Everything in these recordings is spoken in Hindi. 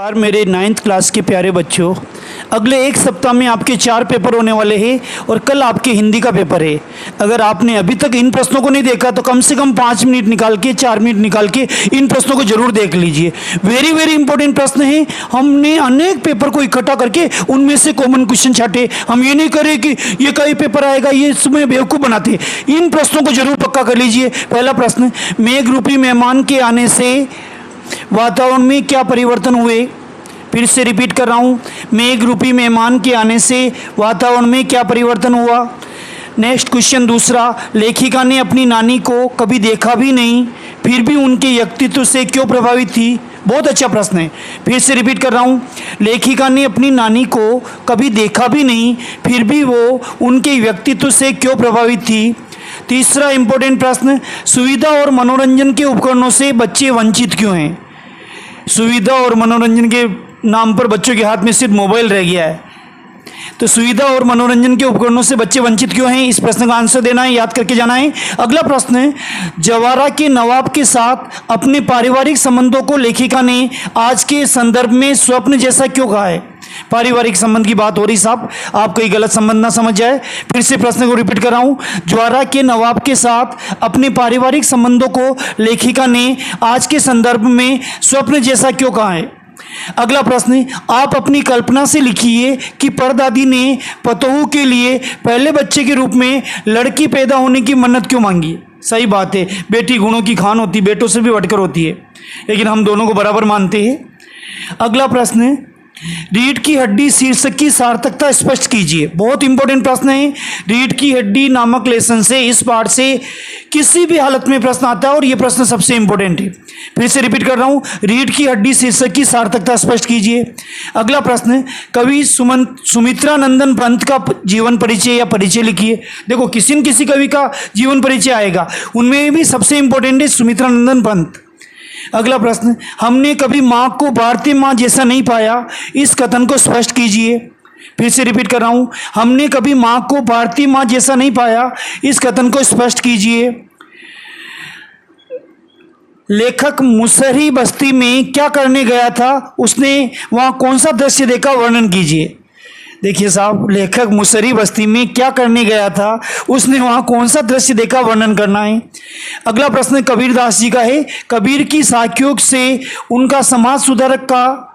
यार मेरे 9th क्लास के प्यारे बच्चों, अगले एक सप्ताह में आपके 4 पेपर होने वाले हैं और कल आपके हिंदी का पेपर है। अगर आपने अभी तक इन प्रश्नों को नहीं देखा तो कम से कम 5 मिनट निकाल के 4 मिनट निकाल के इन प्रश्नों को जरूर देख लीजिए। वेरी वेरी इंपॉर्टेंट प्रश्न है। हमने अनेक पेपर को इकट्ठा करके उनमें से कॉमन क्वेश्चन छाटे। हम ये नहीं करें कि ये कई पेपर आएगा, ये इसमें बेवकूफ़ बनाते। इन प्रश्नों को जरूर पक्का कर लीजिए। पहला प्रश्न, मेघरूपी मेहमान के आने से वातावरण में क्या परिवर्तन हुए? फिर से रिपीट कर रहा हूँ, मेघरूपी मेहमान के आने से वातावरण में क्या परिवर्तन हुआ? नेक्स्ट क्वेश्चन दूसरा, लेखिका ने अपनी नानी को कभी देखा भी नहीं, फिर भी उनके व्यक्तित्व से क्यों प्रभावित थी? बहुत अच्छा प्रश्न है। फिर से रिपीट कर रहा हूँ, लेखिका ने अपनी नानी को कभी देखा भी नहीं, फिर भी वो उनके व्यक्तित्व से क्यों प्रभावित थी? तीसरा इंपॉर्टेंट प्रश्न, सुविधा और मनोरंजन के उपकरणों से बच्चे वंचित क्यों हैं? सुविधा और मनोरंजन के नाम पर बच्चों के हाथ में सिर्फ मोबाइल रह गया है, तो सुविधा और मनोरंजन के उपकरणों से बच्चे वंचित क्यों हैं? इस प्रश्न का आंसर देना है, याद करके जाना है। अगला प्रश्न है, जवारा के नवाब के साथ अपने पारिवारिक संबंधों को लेखिका ने आज के संदर्भ में स्वप्न जैसा क्यों कहा है? पारिवारिक संबंध की बात हो रही साहब, आप कोई गलत संबंध ना समझ जाए। फिर से प्रश्न को रिपीट कर रहा हूं, ज्वारा के नवाब के साथ अपने पारिवारिक संबंधों को लेखिका ने आज के संदर्भ में स्वप्न जैसा क्यों कहा है? अगला प्रश्न, आप अपनी कल्पना से लिखिए कि परदादी ने पतोहू के लिए पहले बच्चे के रूप में लड़की पैदा होने की मन्नत क्यों मांगी? सही बात है, बेटी गुणों की खान होती, बेटों से भी बढ़कर होती है, लेकिन हम दोनों को बराबर मानते हैं। अगला प्रश्न, रीढ़ की हड्डी शीर्षक की सार्थकता स्पष्ट कीजिए। बहुत इंपॉर्टेंट प्रश्न है। रीढ़ की हड्डी नामक लेसन से इस पाठ से किसी भी हालत में प्रश्न आता है और यह प्रश्न सबसे इंपॉर्टेंट है। फिर से रिपीट कर रहा हूं, रीढ़ की हड्डी शीर्षक की सार्थकता स्पष्ट कीजिए। अगला प्रश्न, कवि सुमित्रा नंदन पंत का जीवन परिचय या परिचय लिखिए। देखो, किसी न किसी कवि का जीवन परिचय आएगा, उनमें भी सबसे इंपॉर्टेंट है सुमित्रा नंदन पंत। अगला प्रश्न, हमने कभी माँ को भारतीय माँ जैसा नहीं पाया, इस कथन को स्पष्ट कीजिए। फिर से रिपीट कर रहा हूं, हमने कभी माँ को भारतीय माँ जैसा नहीं पाया, इस कथन को स्पष्ट कीजिए। लेखक मुसहरी बस्ती में क्या करने गया था? उसने वहां कौन सा दृश्य देखा, वर्णन कीजिए। देखिए साहब, लेखक मुसहरी बस्ती में क्या करने गया था, उसने वहाँ कौन सा दृश्य देखा, वर्णन करना है। अगला प्रश्न कबीरदास जी का है, कबीर की साखियों से उनका समाज सुधारक का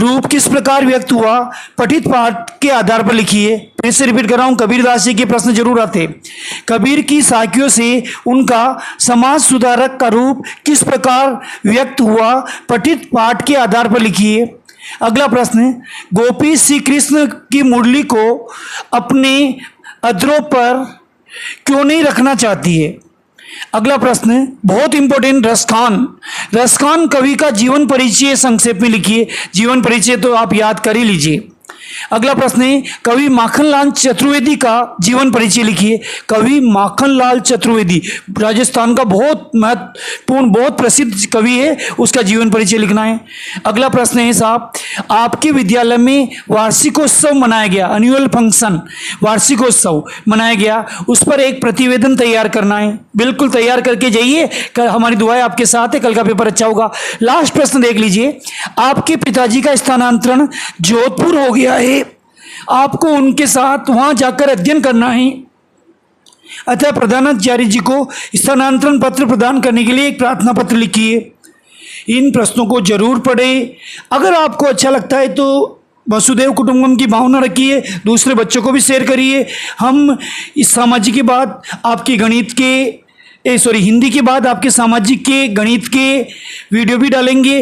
रूप किस प्रकार व्यक्त हुआ? पठित पाठ के आधार पर लिखिए। फिर से रिपीट कर रहा हूँ, कबीरदास जी के प्रश्न जरूर आते। कबीर की साखियों से उनका समाज सुधारक का रूप किस प्रकार व्यक्त हुआ? पठित पाठ के आधार पर लिखिए। अगला प्रश्न, गोपी श्री कृष्ण की मुरली को अपने अधरों पर क्यों नहीं रखना चाहती है? अगला प्रश्न बहुत इंपॉर्टेंट, रसखान कवि का जीवन परिचय संक्षेप में लिखिए। जीवन परिचय तो आप याद कर ही लीजिए। अगला प्रश्न है, कवि माखनलाल चतुर्वेदी का जीवन परिचय लिखिए। कवि माखनलाल चतुर्वेदी राजस्थान का बहुत महत्वपूर्ण, बहुत प्रसिद्ध कवि है, उसका जीवन परिचय लिखना है। अगला प्रश्न है साहब, आपके विद्यालय में वार्षिकोत्सव मनाया गया, एनुअल फंक्शन वार्षिकोत्सव मनाया गया, उस पर एक प्रतिवेदन तैयार करना है। बिल्कुल तैयार करके जाइए, हमारी दुआएं आपके साथ है, कल का पेपर अच्छा होगा। लास्ट प्रश्न देख लीजिए, आपके पिताजी का स्थानांतरण जोधपुर हो गया है, आपको उनके साथ वहां जाकर अध्ययन करना है, अतः प्रधानाचार्य जी को स्थानांतरण पत्र प्रदान करने के लिए एक प्रार्थना पत्र लिखिए। इन प्रश्नों को जरूर पढ़ें। अगर आपको अच्छा लगता है तो वसुदेव कुटुंबकम की भावना रखिए, दूसरे बच्चों को भी शेयर करिए। हम इस सामाजिक के बाद आपके गणित के हिंदी के बाद आपके सामाजिक के गणित के वीडियो भी डालेंगे।